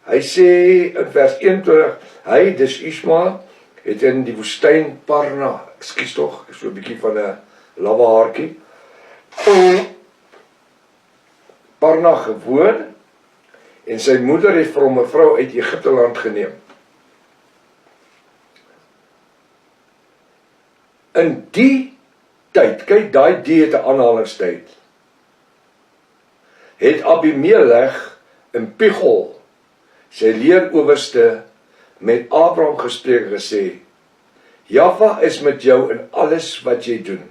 Hy sê in vers 21, hy, dis Ismael, het in die woestyn Parna, ekskuus tog, so 'n bietjie van 'n lawwehaartjie, Parna gewoon, en sy moeder het vir hom 'n vrou uit Egipte land geneem. In die tyd, kyk, daai die het 'n aanhalingstyd, het Abimelech in Pichol, sy leerowerste, met Abraham gespreek en gesê, Jahwe is met jou in alles wat jy doen.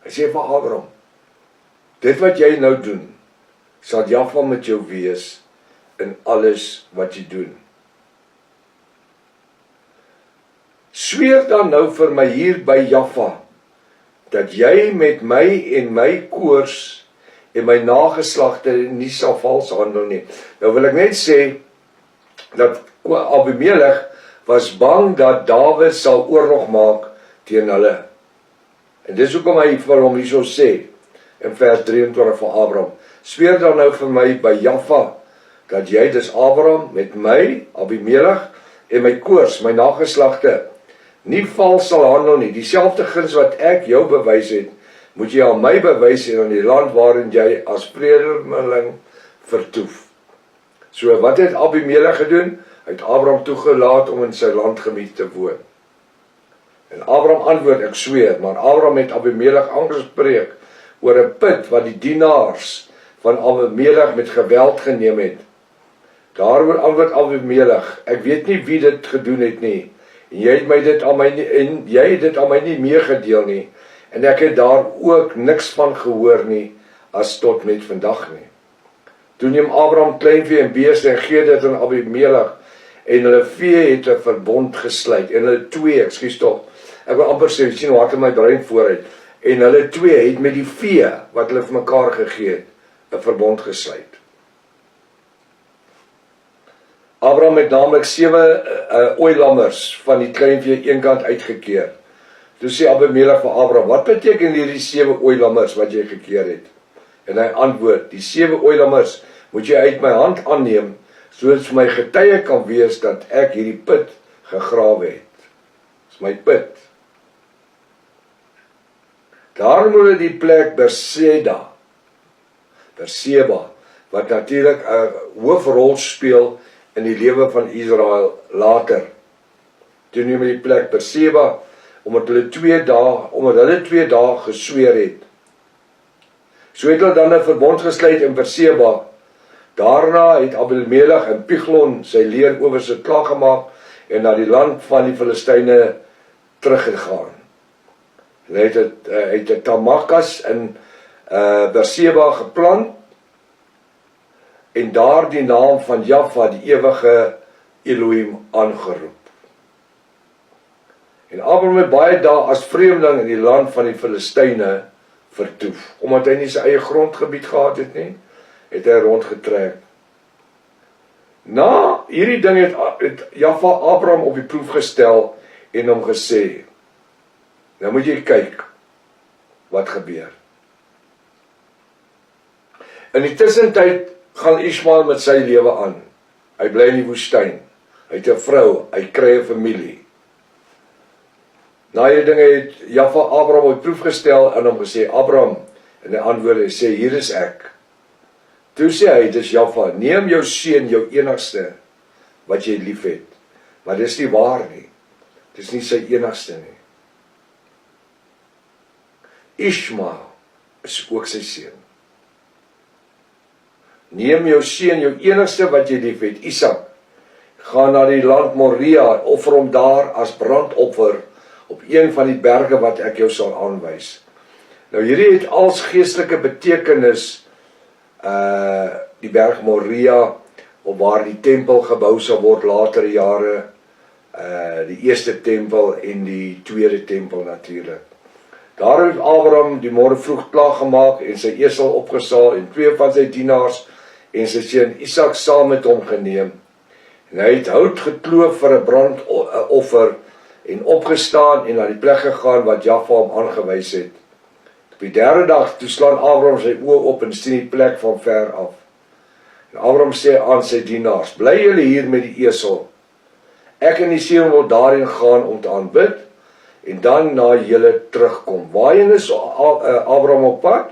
Hy sê vir Abraham, dit wat jy nou doen, sal Jahwe met jou wees in alles wat jy doen. Sweer dan nou vir my hier by Jahwe, dat jy met my en my koors en my nageslagte nie sal vals handel nie. Nou wil ek net sê, dat Abimelech was bang dat Dawid sal oorlog maak teen hulle. En dis hoekom hy vir hom hierso sê, in vers 23 van Abraham, sweer dan nou vir my by Jahwe, dat jy, dis Abraham, met my, Abimelech, en my koors, my nageslagte, nie vals sal handel nie. Dieselfde guns wat ek jou bewys het, moet jy aan my bewys en aan die land waarin jy as vreemdeling vertoef. So wat het Abimelech gedoen? Hy het Abraham toegelaat om in sy landgebied te woon. En Abraham antwoord, ek sweer, maar Abraham het Abimelech aangespreek oor 'n put wat die dienaars van Abimelech met geweld geneem het. Daaroor antwoord Abimelech, ek weet nie wie dit gedoen het nie, en jy het dit aan my nie meegedeel nie, en ek het daar ook niks van gehoor nie, as tot met vandag nie. Toe neem Abraham kleinvee en beeste en gee dit aan Abimelech, en hulle vee het 'n verbond gesluit, en hulle twee, ekskuus tog, ek wil amper sê, sien hoe hard in my brein vooruit, en hulle twee het met die vee, wat hulle vir mekaar gegee het, 'n verbond gesluit. Abraham het naamlik 7 ooilammers van die kleinvee eenkant uitgekeer. Toe sê Abimelech vir Abraham, wat beteken hierdie 7 ooilammers wat jy gekeer het? En hy antwoord, die 7 ooilammers moet jy uit my hand aanneem, sodat vir my getuie kan wees dat ek hierdie put gegrawe het. Dis my put. Daarom moet hulle die plek Berseba, wat natuurlik 'n hoofrol speel in die lewe van Israel later. Toe neem hulle die plek Berseba, omdat hulle 2 dae gesweer het. So het hulle dan 'n verbond gesluit in Berseba. Daarna het Abimelech in Piglon sy leerowerste klaargemaak en na die land van die Filistyne teruggegaan. Hy het 'n tamakas in Berseba geplant en daar die naam van Jahwe, die ewige Elohim, aangeroep. En Abraham het baie dae as vreemdeling in die land van die Filistyne vertoef, omdat hy nie sy eie grondgebied gehad het nie, het hy rondgetrek. Na hierdie ding het Jahwe Abraham op die proef gestel en hom gesê, nou moet jy kyk wat gebeur. In die tussentyd gaan Ismael met sy lewe aan. Hy bly in die woestyn. Hy het 'n vrou, hy kry 'n familie. Na hierdie dinge het Jahwe Abraham op proef gestel en hom gesê, Abraham, en hy antwoord, hy sê, hier is ek. Toe sê hy, dis Jahwe, neem jou seun, jou enigste, wat jy lief het. Maar dis nie waar nie. Dis nie sy enigste nie. Ismael is ook sy seun. Neem jou seun, jou enigste wat jy lief het, Isak, gaan na die land Moria, offer hom daar as brandoffer, op een van die berge wat ek jou sal aanwys. Nou hierdie het als geestelike betekenis, die berg Moria, op waar die tempel gebou sal word latere jare, die eerste tempel en die tweede tempel natuurlik. Daar het Abraham die môre vroeg klaargemaak en sy esel opgesaal en 2 van sy dienaars en sy seun Isak saam met hom geneem. En hy het hout gekloof vir 'n brandoffer en opgestaan en na die plek gegaan wat Jahwe hom aangewys het. Op die 3de dag toe slaan Abraham sy oë op en sien die plek van ver af. En Abraham sê aan sy dienaars, bly julle hier met die esel. Ek en die seun wil daarheen gaan om te aanbid, en dan na julle terugkom. Waarheen is Abraham op pad?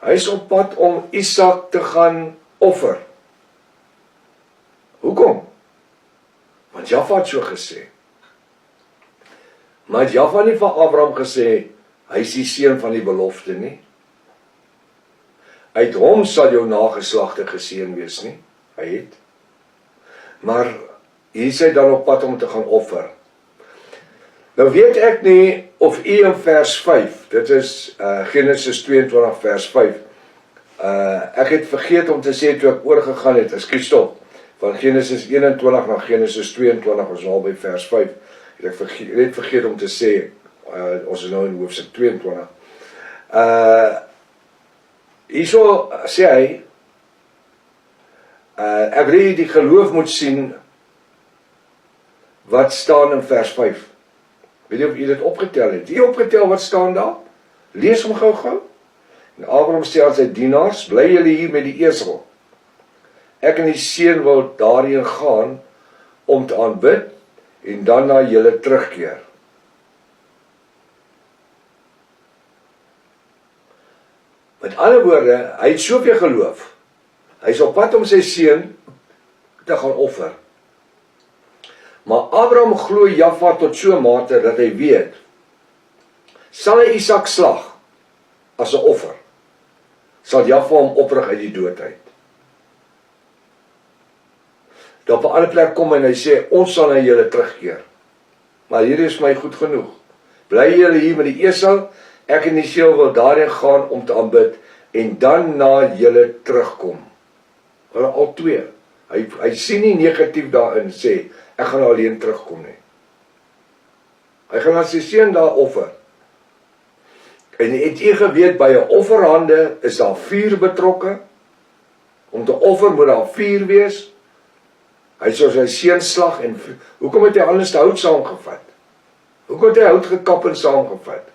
Hy is op pad om Isak te gaan offer. Hoekom? Want Jaffa het so gesê. Maar het Jaffa nie van Abraham gesê, hy is die seun van die belofte nie. Uit hom sal jou nageslagte geseën wees nie. Hy het. Maar hier is hy dan op pad om te gaan offer. Nou weet ek nie of u in vers 5, dit is Genesis 22 vers 5, ek het vergeet om te sê toe ek oorgegaan het, ekskuus stop, van Genesis 21 na Genesis 22, ons al by vers 5, het ek net vergeet om te sê, ons is nou in hoofstuk 22, hierso sê hy, ek wil die geloof moet sien, wat staan in vers 5, weet jy of jy dit opgetel het? Jy opgetel wat staan daar? Lees hom gou. En Abraham sê aan sy dienaars, bly julle hier met die esel. Ek en die seun wil daarheen gaan om te aanbid en dan na julle terugkeer. Met ander woorde, hy het soveel geloof. Hy is op pad om sy seun te gaan offer. Maar Abraham glo Jaffa tot so 'n mate dat hy weet, sal hy Isak slag as 'n offer, sal Jaffa hom oprig uit die dood uit. Daar op 'n ander plek kom en hy sê, ons sal na julle terugkeer. Maar hier is my goed genoeg. Bly julle hier met die esel, ek en die seun wil daarheen gaan om te aanbid, en dan na julle terugkom. Hulle al twee. Hy sien nie negatief daarin sê, ek gaan alleen terugkom nie. Hy gaan aan sy seun daar offer. En het jy geweet, by 'n offerhande is daar vuur betrokke. Om te offer moet daar vuur wees. Hy sou sy seun slag en hoekom het hy anders hout saamgevat? Hoekom het hy hout gekap en saamgevat?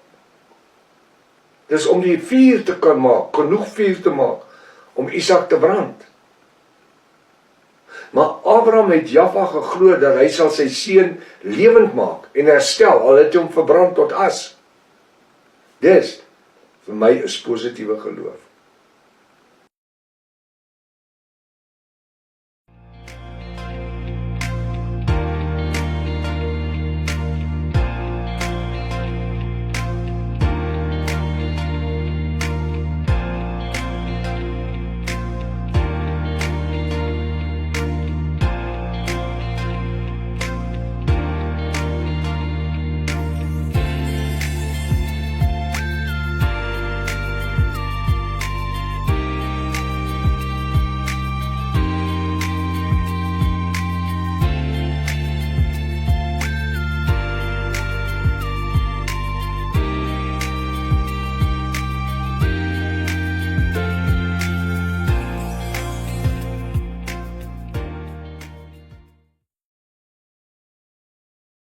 Dis om die vuur te kan maak, genoeg vuur te maak om Isak te brand. Maar Abraham het Jaffa geglo dat hy sal sy seun lewend maak en herstel, al het hom verbrand tot as. Dis vir my is positiewe geloof.